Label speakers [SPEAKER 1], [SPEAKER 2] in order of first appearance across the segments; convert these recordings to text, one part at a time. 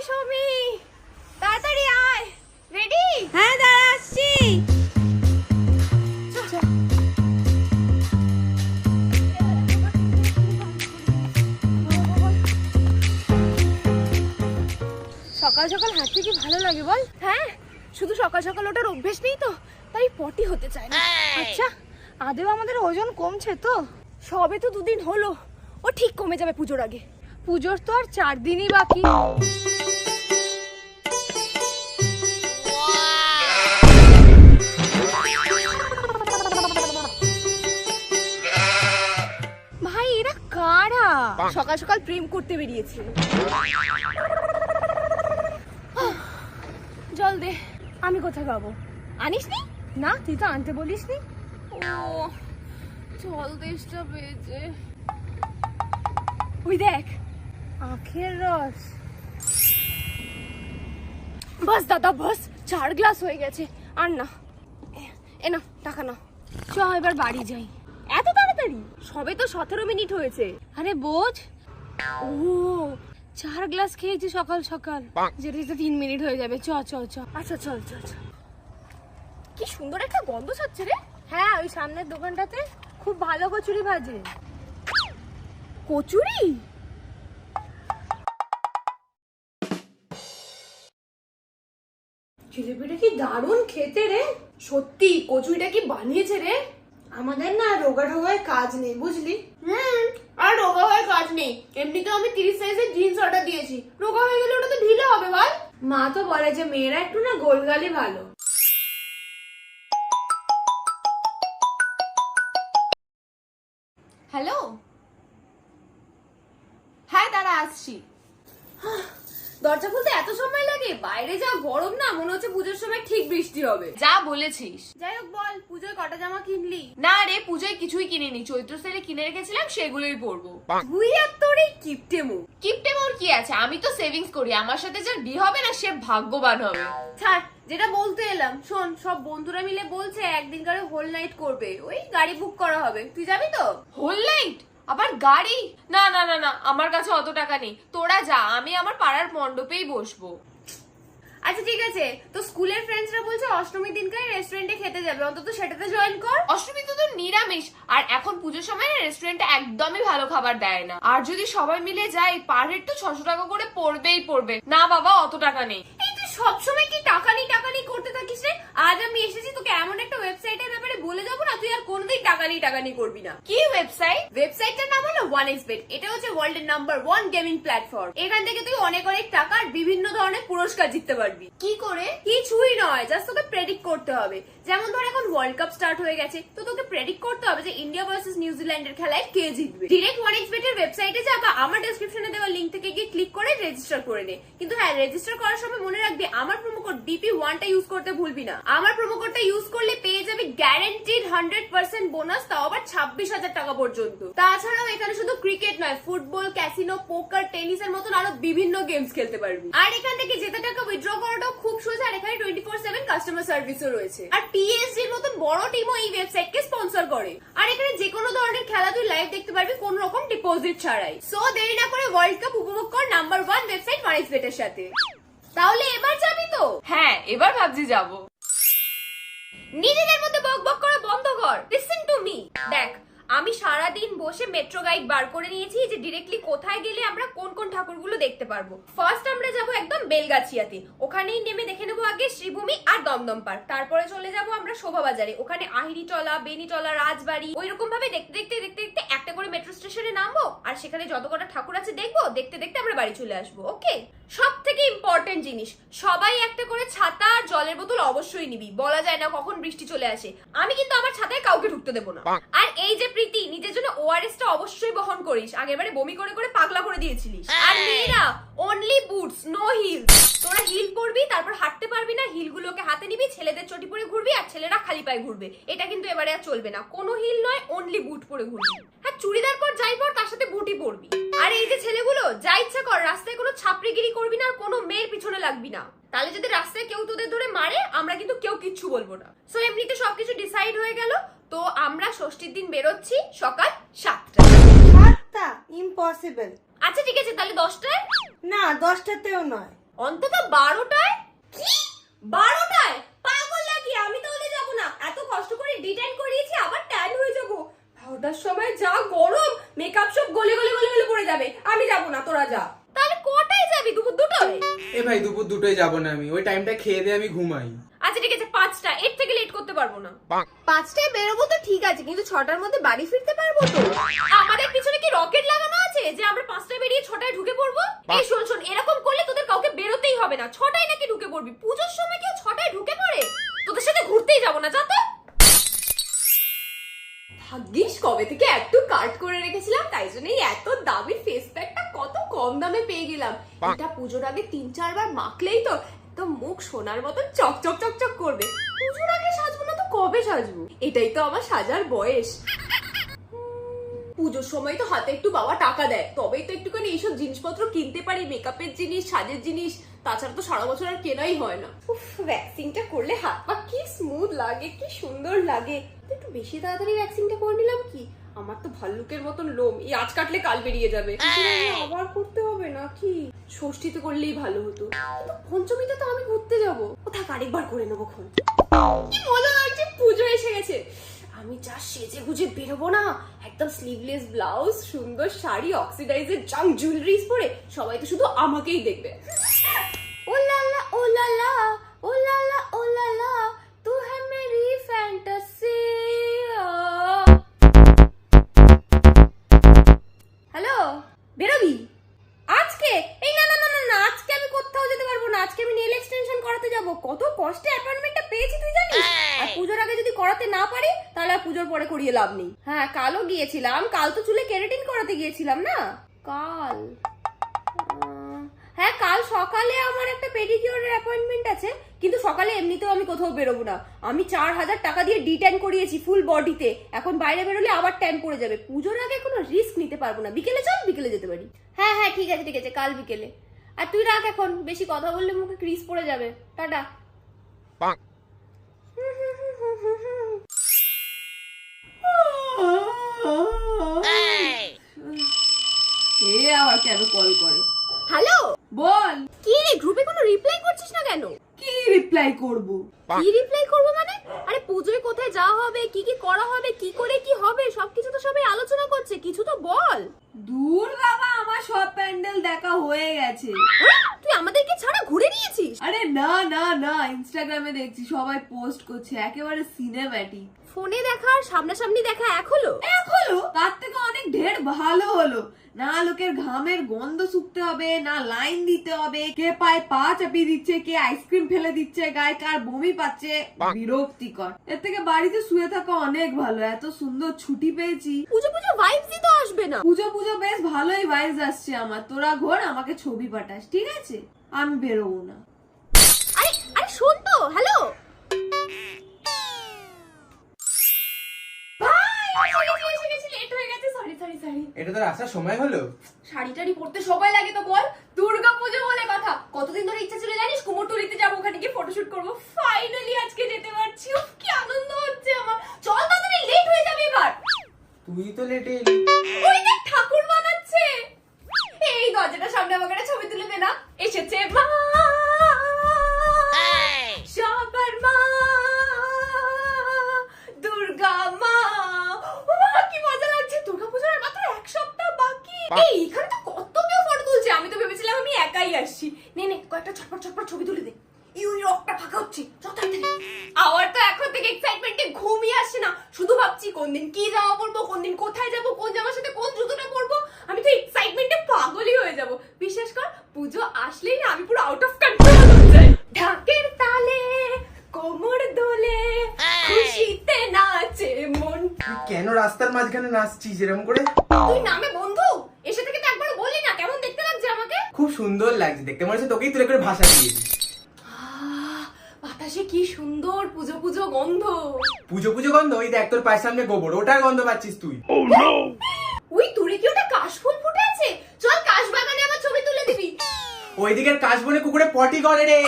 [SPEAKER 1] সৌমি, তাড়াতাড়ি আয়। রেডি?
[SPEAKER 2] হ্যাঁ দাঁড়া আসছি।
[SPEAKER 1] সকাল সকাল হাঁটতে কি ভালো লাগে বল? হ্যাঁ, শুধু সকাল সকাল ওঠার অভ্যেস নেই তো, তাই পটি হতে চায় না।
[SPEAKER 2] আচ্ছা, আদেও আমাদের ওজন কমছে তো?
[SPEAKER 1] সবে তো 2 দিন হলো, ও ঠিক কমে যাবে পুজোর আগে।
[SPEAKER 2] পুজোর তো আর 4 দিনই বাকি।
[SPEAKER 1] ভাই এরা কারা? সকাল সকাল প্রেম করতে বেরিয়েছে। জল দে।
[SPEAKER 2] আমি কোথায় পাবো?
[SPEAKER 1] আনিসনি?
[SPEAKER 2] না, তুই তো আনতে বলিসনি।
[SPEAKER 1] ও জল দেশটা পেয়েছে। ওই দেখ,
[SPEAKER 2] আখের রস।
[SPEAKER 1] বাস দাদা বাস, 4 গ্লাস হয়ে গেছে। আর না, এ না টাকা না।
[SPEAKER 2] চ এবার বাড়ি যাই।
[SPEAKER 1] এত তাড়াতাড়ি? সবে তো 17 মিনিট হয়েছে।
[SPEAKER 2] আরে বোঝ,
[SPEAKER 1] ও
[SPEAKER 2] 4 গ্লাস খেয়েছি সকাল সকাল, যেটা 3 মিনিট হয়ে যাবে। চ চ চ।
[SPEAKER 1] আচ্ছা চল চল চল। কি সুন্দর একটা গন্ধ ছাড়ছে রে।
[SPEAKER 2] হ্যাঁ, ওই সামনের দোকানটাতে খুব ভালো কচুরি ভাজে।
[SPEAKER 1] কচুরি?
[SPEAKER 2] জিলিপিটা কি দারুণ খেতে রে।
[SPEAKER 1] সত্যি কচুরিটা কি বানিয়েছে রে।
[SPEAKER 2] আমাদের না রোগা ঢোগায় কাজ নেই, বুঝলি?
[SPEAKER 1] আর রোগা হয়ে কাজ নেই। এমনিতেও আমি 30 সাইজের জিন্স অর্ডার দিয়েছি, রোগা হয়ে গেলে ওটা তো ঢিলে হবে বল।
[SPEAKER 2] মা তো বলে যে মেয়েরা একটু না গোলগালি ভালো।
[SPEAKER 1] হ্যালো, হ্যাঁ দাঁড়া আসছি। দরজা খুলতে এত সময় লাগে? বাইরে যা গরম না, মনে হচ্ছে পুজোর সময় ঠিক বৃষ্টি হবে।
[SPEAKER 3] যা বলেছিস।
[SPEAKER 1] যাই হোক বল, পুজোয় কটা জামা কিনলি?
[SPEAKER 3] না রে, পুজোয় কিছুই কিনিনি, চৈত্র সেলে কিনে রেখেছিলাম, সেগুলোই পরবো।
[SPEAKER 1] তুই আর তোর এই কিপটে মুখ।
[SPEAKER 3] কিপটে মোর কি আছে, আমি তো সেভিংস করি। আমার সাথে যার বিয়ে হবে না সে ভাগ্যবান হবে।
[SPEAKER 1] ছাড়, যেটা বলতে এলাম শোন। সব বন্ধুরা মিলে বলছে একদিন করে হোল নাইট করবে, ওই গাড়ি বুক করা হবে। তুই যাবি তো?
[SPEAKER 3] Whole night? আবার গাড়ি? না না না না, আমার কাছে অত টাকা নেই। তোরা যা, আমি আমার পাড়ার মণ্ডপেই বসবো।
[SPEAKER 1] আচ্ছা ঠিক আছে, তো স্কুলের ফ্রেন্ডসরা বলছে অষ্টমীর দিনকে রেস্টুরেন্টে খেতে যাবে, অন্তত সেটাতে জয়েন কর।
[SPEAKER 3] অষ্টমী তো নিরামিষ, আর এখন পুজোর সময় না রেস্টুরেন্টে একদমই ভালো খাবার দেয় না। আর যদি সবাই মিলে যাই, পার হেড তো 600 টাকা করে পড়বেই পড়বে। না বাবা, অত টাকা নেই।
[SPEAKER 1] এই তুই সবসময় কি টাকা নেই করতে থাকিস রে? আজ আমি এসেছি তোকে এমন একটা ওয়েবসাইটের ব্যাপারে বলে যাবো না, তুই আর কোনোদিন টাকা নেই করবি না।
[SPEAKER 3] কি ওয়েবসাইট?
[SPEAKER 1] ওয়েবসাইটটার নাম হলো 1xbet। এটা হচ্ছে ওয়ার্ল্ডের নাম্বার 1 গেমিং প্ল্যাটফর্ম। এখান থেকে তুই অনেক টাকা আর বিভিন্ন ধরনের পুরস্কার জিততে পারবি।
[SPEAKER 3] কি করে?
[SPEAKER 1] কিছুই নয়, জাস্ট তোকে প্রেডিক্ট করতে হবে। যেমন ধর এখন ওয়ার্ল্ড কাপ স্টার্ট হয়ে গেছে, তো তোকে প্রেডিক্ট করতে হবে যে ইন্ডিয়া ভার্সেস নিউজিল্যান্ডের খেলায় কে জিতবে। ডিরেক্ট 1xbet এর ওয়েবসাইটে যা বা আমার ডেসক্রিপশনে দেওয়া লিংক থেকে গিয়ে ক্লিক করে রেজিস্টার করে নে। কিন্তু হ্যাঁ, রেজিস্টার করার সময় মনে রাখবি আমার প্রোমো কোড BP1 টা ইউজ করতে ভুলবি না। আমার প্রোমো কোডটা ইউজ করলে পেয়ে যাবি গ্যারান্টিড 100% বোনাস, তাও আবার 26,000 টাকা পর্যন্ত। তাছাড়াও এখানে শুধু ক্রিকেট নয়, ফুটবল, ক্যাসিনো, পোকার, টেনিসের মতন আরো বিভিন্ন গেমস খেলতে পারবি। আর এখান থেকে জেতা টাকা উইথড্র করাটাও খুব সোজা। আর এখানে 24/7 কাস্টমার সার্ভিসও রয়েছে। আর PSG এর মতন বড় টিমও এই ওয়েবসাইটকে স্পন্সর করে। আর এখানে যে কোনো ধরনের খেলা তুই লাইভ দেখতে পারবি কোন রকম ডিপোজিট ছাড়াই। সো দেরি না করে ওয়ার্ল্ড কাপ উপভোগ কর নাম্বার 1 ওয়েবসাইট 1xbet এর সাথে। তাহলে এবার যাবি তো?
[SPEAKER 3] হ্যাঁ, এবার ভাবছি যাবো।
[SPEAKER 1] নিজেদের মধ্যে বক বক করা বন্ধ কর। Listen to me. দেখ, আমি সারাদিন বসে মেট্রো গাইড বার করে নিয়েছি যে ডিরেক্টলি কোথায় গেলে আমরা কোন কোন ঠাকুরগুলো দেখতে পারবো। ফার্স্ট আমরা যাব একদম বেলগাছিয়াতে, ওখানেই নেমে দেখে নেবো আগে শ্রীভূমি আর দমদম পার্ক। তারপরে চলে যাব আমরা শোভাবাজারে, ওখানে আহিরিটলা, বেনিটলা, রাজবাড়ি, ওইরকম ভাবে দেখতে দেখতে দেখতে দেখতে একটা করে মেট্রো স্টেশনে নামবো। আর সেখানে যত কটা ঠাকুর আছে দেখবো, দেখতে দেখতে আমরা বাড়ি চলে আসবো। ওকে? সব থেকে ইম্পর্টেন্ট জিনিস, সবাই একটা করে ছাতা আর জলের বোতল অবশ্যই নিবি। বলা যায় না কখন বৃষ্টি চলে আসে। আমি কিন্তু আমার ছাতায় কাউকে ঢুকতে দেবো না। আর এই যে প্রীতি, নিজের জন্য ORS টা অবশ্যই বহন করিস। আগেরবারে বমি করে করে পাগলা করে দিয়েছিলিস। আর মেয়েরা অনলি বুটস, নো হিল। তোরা হিল পরবি, তারপর হাঁটতে পারবি না। হিল গুলোকে হাতে নিবি, ছেলেদের চটি পরে ঘুরবি আর ছেলেরা খালি পায়ে ঘুরবে। এটা কিন্তু এবারে আর চলবে না। কোনো হিল নয়, অনলি বুট পরে ঘুরবি। হ্যাঁ, চুড়িদার পর যাই পর, তার সাথে বুটই পরবি। আর এই যে ছেলেগুলো, যা ইচ্ছা কর, রাস্তায় কোনো ছাপড়িগিরি করবি না আর কোনো মেয়ের পিছনে লাগবি না। তাহলে যদি রাস্তায় কেউ তোদের ধরে মারে, আমরা কিন্তু কেউ কিচ্ছু বলবো না। সো এমনিতে সবকিছু ডিসাইড হয়ে গেল। তো আমরা ষষ্ঠীর দিন বেরোচ্ছি সকাল 7টায়।
[SPEAKER 2] 7টা? ইম্পসিবল।
[SPEAKER 1] আচ্ছা ঠিক আছে, তাহলে 10টায়?
[SPEAKER 2] না, 10টাতেও নয়।
[SPEAKER 1] অন্তত 12টায়। কি 12টায়? পাগল নাকি? আমি তাহলে যাবো না। এত কষ্ট করে ডিটেইন করিয়েছি, আবার ট্যান হয়ে যাবো। 12টার সময় যা গরম, মেকআপ সব গলে গলে গলে গলে পড়ে যাবে। আমি যাবো না, তোরা যা। তাহলে কটায় যাবি? দুপুর 2টায়?
[SPEAKER 4] এ ভাই দুপুর 2টায় যাবো না, আমি ওই টাইমটা খেয়ে দিয়ে আমি ঘুমাই।
[SPEAKER 1] আচ্ছা ঠিক আছে 5টা, এর থেকে লেট করতে পারবো না। 5টায় বেরোবো তো ঠিক আছে, কিন্তু 6টার মধ্যে বাড়ি ফিরতে পারবো তো? আমাদের পিছনে কি রকেট লাগানো আছে যে আমরা 5টায় বেরিয়ে 6টায় ঢুকে পড়বো? এই শোন শোন, এরকম করলে তোদের কাউকে বেরোতেই হবে না। 6টায় নাকি ঢুকে পড়বি? পুজোর সময় কেউ 6টায় ঢুকে পড়ে? তোদের সাথে ঘুরতেই যাবো না, যা তো। ভাগ্যিস কবে থেকে একটু কাট করে রেখেছিলাম, তাই জন্যই এত দামি ফেস প্যাকটা কত কম দামে পেয়ে গেলাম। এটা পুজোর আগে 3-4 বার মাখলেই তো একদম মুখ সোনার মতন চকচক চকচক করবে। পুজোর আগে সাজবো না তো কবে সাজবো? এটাই তো আমার সাজার বয়স। পুজোর সময় তো হাতে একটু বাবা টাকা দেয়, তবেই তো একটুখানি এইসব জিনিসপত্র কিনতে পারি, মেকআপের জিনিস, সাজের জিনিস। তাছাড়া তো সারা বছর আর কেনাই হয় না। উফ, ভ্যাকসিনটা করলে হাত পা কি স্মুথ লাগে, কি সুন্দর লাগে। একটু বেশি তাড়াতাড়ি ভ্যাকসিনটা করে নিলাম কি? আমার তো ভাল্লুকের মতন লোম, এই আজ কাটলে কাল বেরিয়ে যাবে। আবার করতে হবে নাকি? ষষ্ঠীতে করলেই ভালো হতো, কিন্তু পঞ্চমীতে তো আমি ঘুরতে যাবো। কোথায় আরেকবার করে নেবো খন। কি মজা লাগছে, পুজো এসে গেছে। আমি যা সেজে গুজে বেরোবো না, একদম স্লিভলেস ব্লাউজ, সুন্দর শাড়ি, অক্সিডাইজের জাঙ্ক জুয়েলারিজ পরে সবাই তো শুধু আমাকেই দেখবে। ও লালা ও লালা ও লালা ও লালা তু হ্যায় মেরি ফ্যান্টাসি। হ্যালো, বেরোবি আজকে? এই না না না না না, আজকে আমি কোথাও যেতে পারবো না। আজকে আমি নেল এক্সটেনশন করাতে যাব। কত কষ্টে অ্যাপয়েন্টমেন্টটা পেয়েছি তুই জানিস? আর পুজোর আগে যদি করাতে না পারি তাহলে আর পুজোর পরে করিয়ে লাভ নেই। হ্যাঁ, কালও গিয়েছিলাম। কাল তো চুলে কেরাটিন করাতে গিয়েছিলাম না? কাল হ্যাঁ, কাল সকালে আমার একটা পেডিকিউরের অ্যাপয়েন্টমেন্ট আছে, কিন্তু সকালে এমনিতেও আমি কোথাও বেরোবো না। আমি 4000 টাকা দিয়ে ডিট্যান করিয়েছি ফুল বডিতে। এখন বাইরে বেরোলে আবার ট্যান পড়ে যাবে। পুজোর আগে কোনো রিস্ক নিতে পারবো না। বিকেলে চল, বিকেলে যেতে পারি। হ্যাঁ হ্যাঁ ঠিক আছে ঠিক আছে, কাল বিকেলে। আর তুই রাখ, এখন বেশি কথা বললে মুখে ক্রিজ পড়ে যাবে। টাটা।
[SPEAKER 5] এ আবার কেন কল করে?
[SPEAKER 1] হ্যালো,
[SPEAKER 5] বল।
[SPEAKER 1] কি রে, গ্রুপে কোনো রিপ্লাই করছিস না কেন?
[SPEAKER 5] কি রিপ্লাই করব?
[SPEAKER 1] কি রিপ্লাই করবো মানে? আরে পুজোয় কোথায় যাওয়া হবে, কি কি করা হবে, কি করে কি হবে, সবকিছু তো সবাই আলোচনা করছে, কিছু তো বল।
[SPEAKER 5] দূর বাবা, আমার সব প্যান্ডেল দেখা হয়ে গেছে।
[SPEAKER 1] তুই আমাদেরকে ছাড়া ঘুরে নিয়েছিস?
[SPEAKER 5] আরে না না না, ইনস্টাগ্রামে দেখছি সবাই পোস্ট করছে, একেবারে সিনেম্যাটিক।
[SPEAKER 1] ফোনে দেখা আর সামনাসামনি দেখা এক হলো?
[SPEAKER 5] এক হলো, তার থেকে অনেক ঢের ভালো হলো। না লোকের ঘামের গন্ধ শুকতে হবে, না লাইন দিতে হবে, কে পায়ে পা চাপিয়ে দিচ্ছে, কে আইসক্রিম ফেলে দিচ্ছে গায়ে, কার বমি পাচ্ছে। বিরক্তিকর। এর থেকে বাড়িতে শুয়ে থাকা অনেক ভালো। এত সুন্দর ছুটি পেয়েছি।
[SPEAKER 1] পুজো পুজো ভাইবসই তো আসবে না?
[SPEAKER 5] পুজো পুজো বেশ ভালোই ভাইবস আসছে আমার। তোরা ঘোর, আমাকে ছবি পাঠাস, ঠিক আছে? আমি বেরোবো না।
[SPEAKER 1] আরে আরে শোন তো, হ্যালো
[SPEAKER 4] এটা তোর আসার সময় হলো?
[SPEAKER 1] শাড়ি টাড়ি পরতে সময় লাগে তো বল? দুর্গা পুজো বলে কথা। কতদিন ধরে ইচ্ছা ছিল জানিস, কুমোরটুলিতে যাবো, ওখানে গিয়ে ফটোশুট করবো। ফাইনালি আজকে যেতে পারছি। উফ, কি আনন্দ হচ্ছে আমার। চল তাড়াতাড়ি, লেট হয়ে যাবে এবার।
[SPEAKER 4] তুই তো লেটে এলি।
[SPEAKER 1] ওই দেখ, ঠাকুর বানাচ্ছে। এই দরজাটার সামনে আমাকে একটা ছবি তুলে দে না। এসেছে মা, সবার মা, দুর্গা মা। ওমা, কি মজা লাগছে। দুর্গাপূজার আর মাত্র 1 সপ্তাহ বাকি। এই এখানে তো কত কেউ ফটো তুলছে। আমি তো ভেবেছিলাম আমি একাই আসছি। নে নে, কয়েকটা ছটপট ছটপট ছবি তুলে দে। ইউই রকটা ফাঁকা হচ্ছে, চল তাড়াতাড়ি। আমার তো এখন থেকে এক্সাইটমেন্টে ঘুমই আসছে না। শুধু ভাবছি কোন দিন কি জামা পরবো, কোন দিন কোথায় যাবো, কোন জামার সাথে কোন জুতোটা পরবো। আমি তো এক্সাইটমেন্টে পাগলই হয়ে যাব। বিশেষ করে পুজো আসলেই না আমি পুরো আউট অফ কন্ট্রোল হয়ে যাই। ঢাকের তালে কোমর দোলে, খুশিতে নাচে মন।
[SPEAKER 4] তুই কেন রাস্তার মাঝখানে নাচছিস এরকম করে?
[SPEAKER 1] তুই নামে বন্ধু, এসে থেকে তো একবার বলি না কেমন দেখতে লাগছে আমাকে।
[SPEAKER 4] খুব সুন্দর লাগছে দেখতে, মনে হচ্ছে তোকেই তুলে করে ভাষা দিয়েছি।
[SPEAKER 1] বাতাসে কি সুন্দর পুজো পুজো গন্ধ।
[SPEAKER 4] পুজো পুজো গন্ধ? ওই দেখ তোর পায়ের সামনে গোবর, ওটার গন্ধ পাচ্ছিস তুই।
[SPEAKER 1] ওই দূরে কি ওটা কাশফুল ফুটে আছে? চল কাশ বাগানে আমার ছবি তুলে দিবি।
[SPEAKER 4] ওই দিকের কাশবনে কুকুরে পটি করে রে।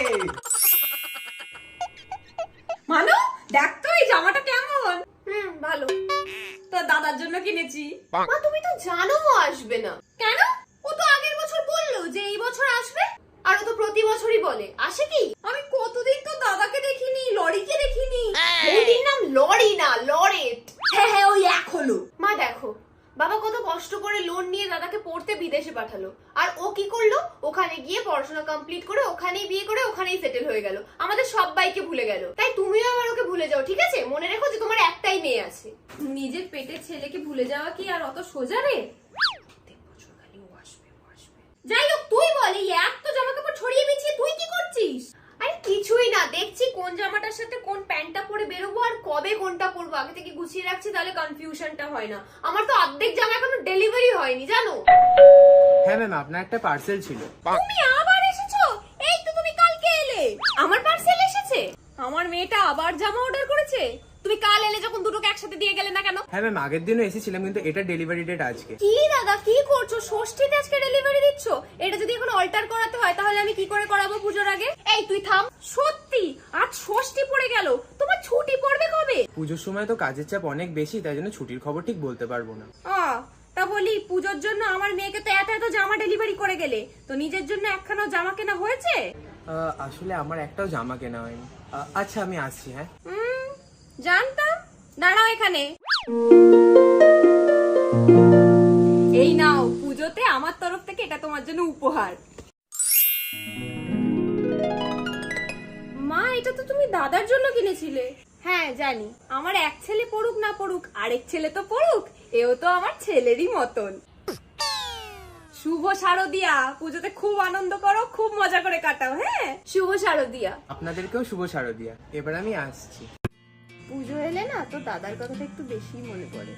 [SPEAKER 1] মানো, দেখ তো এই জামাটা কেমন। ভালো। তোর দাদার জন্য কিনেছি। মা তুমি তো জানো ও আসবে না। কেন? ও তো আগের বছর বললো যে এই বছর আসবে। আর ও তো প্রতি বছর বলে, আসে কি?
[SPEAKER 5] আমি কতদিন তো দাদাকে দেখিনি, লরিকে দেখিনি।
[SPEAKER 1] বৌদির নাম লরি না, লরেট।
[SPEAKER 5] হ্যাঁ হ্যাঁ, ওই এক হলো।
[SPEAKER 1] মা দেখো, বাবা কত কষ্ট করে লোন নিয়ে দাদাকে পড়তে বিদেশে পাঠালো, আর ও কি করলো, ওখানে গিয়ে পড়াশোনা কমপ্লিট করে ওখানেই বিয়ে করে ওখানেই সেটেল হয়ে গেল, আমাদের সবাইকে ভুলে গেল। তাই তুমিও আবার ওকে ভুলে যাও, ঠিক আছে? মনে রেখো যে তোমার একটাই মেয়ে আছে।
[SPEAKER 2] নিজের পেটের ছেলেকে ভুলে যাওয়া কি আর অত সোজা রে?
[SPEAKER 1] যাই হোক, তুই বল, এই এত জামা কাপড় ছড়িয়ে বিছিয়ে তুই কি করছিস? আরে কিছুই না, দেখছি কোন জামাটার সাথে কোন প্যান্টটা পরে বেরোবো আর কবে কোনটা পরবো আগে থেকে গুছিয়ে রাখছি, তাহলে কনফিউশনটা হয় না। আমার তো অর্ধেক জামা এখনো ডেলিভারি হয়নি, জানো?
[SPEAKER 4] হ্যাঁ ম্যাম, আপনার একটা পার্সেল ছিল।
[SPEAKER 1] তুমি আবার এসেছো? এই তো তুমি কালকে এলে। আমার পার্সেল এসেছে? আমার মেয়েটা আবার জামা অর্ডার করেছে? তুমি কাল এলে যখন দুটোকে একসাথে দিয়ে গেলে না কেন?
[SPEAKER 4] হ্যাঁ ম্যাম, আগের দিনও এসেছিলাম, কিন্তু এটা ডেলিভারি ডেট আজকে।
[SPEAKER 1] কি দাদা, কি করছো? ষষ্ঠীতে আজকে ডেলিভারি দিচ্ছ? এটা যদি এখন অল্টার করাতে হয় তাহলে আমি কি করে করাবো পুজোর আগে? এই তুই থাম। সত্যি আজ ষষ্ঠী পড়ে গেল, তোমার ছুটি পড়বে কবে?
[SPEAKER 4] পুজোর সময় তো কাজের চাপ অনেক বেশি, তাই জন্য ছুটির খবর ঠিক বলতে পারবো না।
[SPEAKER 1] তা বলি, পুজোর জন্য আমার মেয়েকে তো এত এত জামা ডেলিভারি করে গেলে, তো নিজের জন্য একখানা জামা কেনা হয়েছে?
[SPEAKER 4] আসলে আমার একটাও জামা কেনা হয়নি। আচ্ছা, আমি আসছি। হ্যাঁ,
[SPEAKER 1] জানতাম। দাঁড়াও এখানে। এই নাও, পুজোতে আমার তরফ থেকে এটা তোমার জন্য উপহার। মা, এটা তো তুমি দাদার জন্য কিনেছিলে। হ্যাঁ জানি, আমার এক ছেলে পড়ুক না পড়ুক, আরেক ছেলে তো পড়ুক, এও তো আমার ছেলেরই মতন। শুভ শারদিয়া, পুজোতে খুব আনন্দ করো, খুব মজা করে কাটাও। হ্যাঁ, শুভ শারদিয়া।
[SPEAKER 4] আপনাদেরকেও শুভ শারদিয়া। এবার আমি আসছি।
[SPEAKER 1] পুজো এলে না তো দাদার কথাটা একটু বেশি মনে পড়ে।